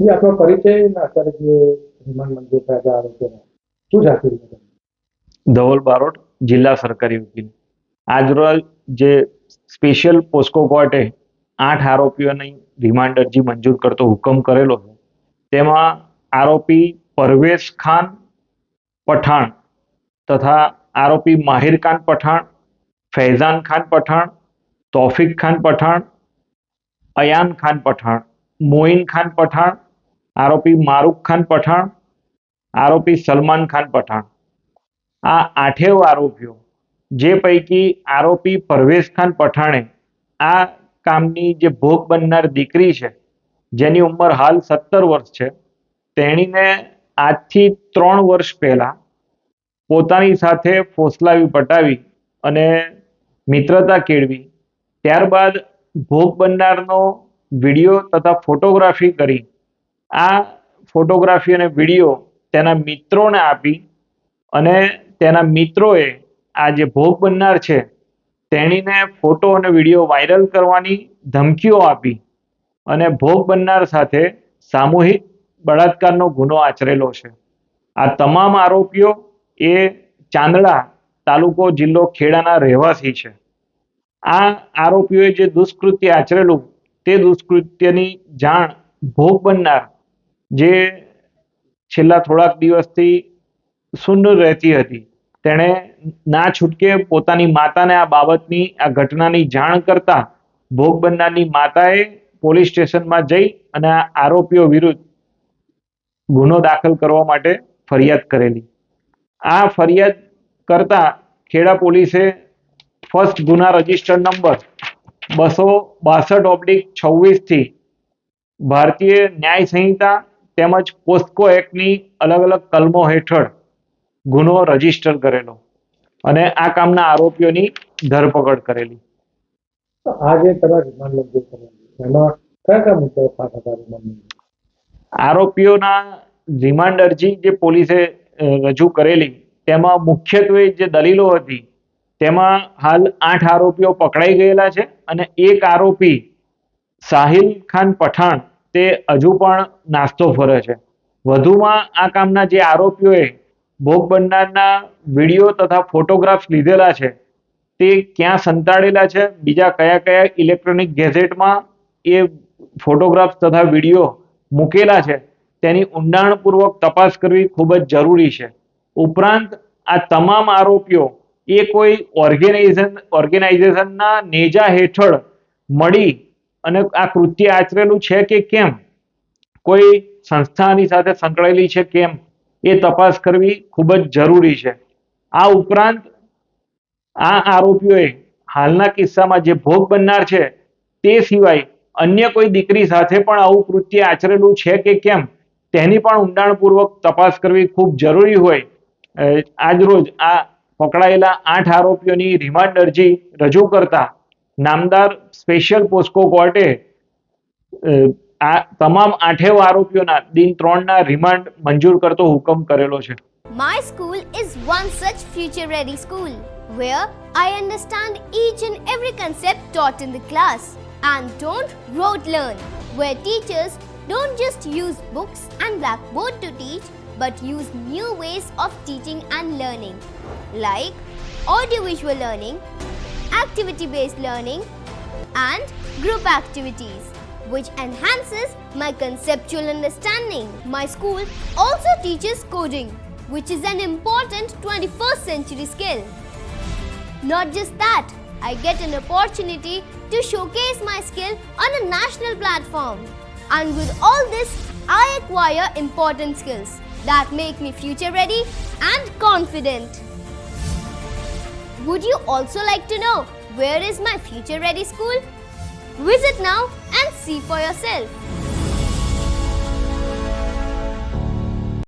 એ આપણો પરિચય અત્યારે જે રિમાન્ડ મંજૂર થયા હતા આરોપીઓને શું જાણકારી છે? ધવલ બારોટ, જિલ્લા સરકારી વકીલ. આજરોજ જે સ્પેશિયલ પોસ્કો કોર્ટે 8 આરોપીઓની રિમાન્ડ અરજી મંજૂર કરતો હુકમ કરેલો છે, તેમાં આરોપી પરવેઝ ખાન પઠાણ તથા આરોપી માહિર ખાન પઠાણ, ફૈઝાન ખાન પઠાણ, તૌફિક ખાન પઠાણ, અયાન ખાન પઠાણ, મોઇન ખાન પઠાણ, આરોપી મારૂક ખાન પઠાણ, આરોપી સલમાન ખાન પઠાણ, આ 8 આરોપીઓ, જે પૈકી આરોપી પરવેઝ ખાન પઠાણે આ કામની જે ભોગ બનનાર દીકરી છે, જેની ઉંમર હાલ 17 વર્ષ છે, તેણીને આજથી 3 વર્ષ પહેલા પોતાની સાથે ફોસલાવી પટાવી અને મિત્રતા કેળવી, ત્યારબાદ ભોગ બનનારનો વિડીયો તથા ફોટોગ્રાફી કરી આ ફોટોગ્રાફી અને વિડીયો તેના મિત્રોને આપી અને તેના મિત્રોએ આ જે ભોગ બનનાર છે તેણીને ફોટો અને વિડીયો વાયરલ કરવાની ધમકીઓ આપી અને ભોગ બનનાર સાથે સામૂહિક બળાત્કારનો ગુનો આચરેલો છે. આ તમામ આરોપીઓ એ ચાંદડા તાલુકો જિલ્લો ખેડાના રહેવાસી છે. આ આરોપીઓએ જે દુષ્કૃત્ય આચરેલું તે દુષ્કૃત્યની જાણ ભોગ બનનાર, જે છેલ્લા થોડાક દિવસથી શૂન્ય રહેતી હતી, તેણે ના છૂટકે પોતાની માતાને આ બાબતની, આ ઘટનાની જાણ કરતા ભોગ બનનારની માતાએ પોલીસ સ્ટેશનમાં જઈ અને આ આરોપીઓ વિરુદ્ધ ગુનો દાખલ કરવા માટે ફરિયાદ કરેલી. આ ફરિયાદ કરતા ખેડા પોલીસે ફર્સ્ટ ગુના રજિસ્ટર નંબર 262/26 થી ભારતીય ન્યાય સંહિતા તેમજ પોસ્કો એક્ટની અલગ અલગ કલમો હેઠળ ગુનો રજીસ્ટર કરેલો અને આ કામના આરોપીઓની ધરપકડ કરેલી. આ જે તમે રિમાન્ડ મંજૂર કરેલી એમાં કયા કયા મુદ્દાઓ ખાસ હતા રિમાન્ડ? આરોપીઓના રિમાન્ડ અરજી જે પોલીસે રજૂ કરેલી તેમાં મુખ્યત્વે જે દલીલો હતી તેમાં હાલ 8 આરોપીઓ પકડાઈ ગયેલા છે અને એક આરોપી સાહિલ ખાન પઠાણ તે હજુ પણ નાસ્તો ફરે છે. વધુમાં આ કામના જે આરોપીઓએ ભોગ બનનારના વિડીયો તથા ફોટોગ્રાફ્સ લીધેલા છે તે ક્યાં સંતાડેલા છે, બીજા કયા કયા ઇલેક્ટ્રોનિક ગેજેટમાં એ ફોટોગ્રાફ્સ તથા વિડીયો મૂકેલા છે, તેની ઊંડાણપૂર્વક તપાસ કરવી ખૂબ જ જરૂરી છે. ઉપરાંત આ તમામ આરોપીઓ એ કોઈ ઓર્ગેનાઇઝેશનના નેજા હેઠળ મળી અને આ કૃત્ય આચરેલું છે કે કેમ, કોઈ સંસ્થાની સાથે સંકળાયેલી છે કેમ, એ તપાસ કરવી ખૂબ જ જરૂરી છે. આ ઉપરાંત આ આરોપીઓએ હાલના કિસ્સામાં જે ભોગ બનનાર છે તે સિવાય અન્ય કોઈ દીકરી સાથે પણ આવું કૃત્ય આચરેલું છે કે કેમ, તેની પણ ઊંડાણપૂર્વક તપાસ કરવી ખૂબ જરૂરી હોય. આજરોજ આ પકડાયેલા 8 આરોપીઓની રિમાન્ડ અરજી રજૂ કરતા નામદાર સ્પેશિયલ પોસ્કો કોર્ટે આ તમામ 8 આરોપીઓના દિન 3ના રિમાન્ડ મંજૂર કરતો હુકમ કરેલો છે. My school is one such future-ready school where I understand each and every concept taught in the class and don't rote learn, where teachers don't just use books and blackboard to teach but use new ways of teaching and learning like audiovisual learning, activity-based learning and group activities, which enhances my conceptual understanding. My school also teaches coding, which is an important 21st century skill. Not just that, I get an opportunity to showcase my skill on a national platform. And with all this, I acquire important skills that make me future ready and confident. Would you also like to know where is my future ready school? Visit now and see for yourself.